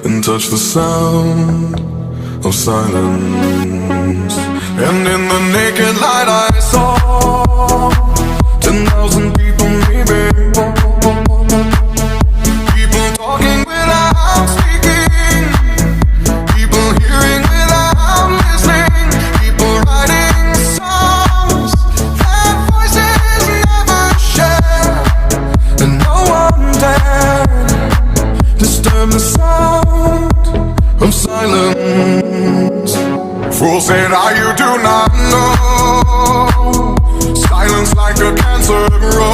and touch the sound of silence. And in the naked light I saw 10,000 people, maybe. People talking without speaking, people hearing without listening, people writing songs that voices never share, and no one dared disturb the sound of silence. Fools said, you do not know. Silence like a cancer grows.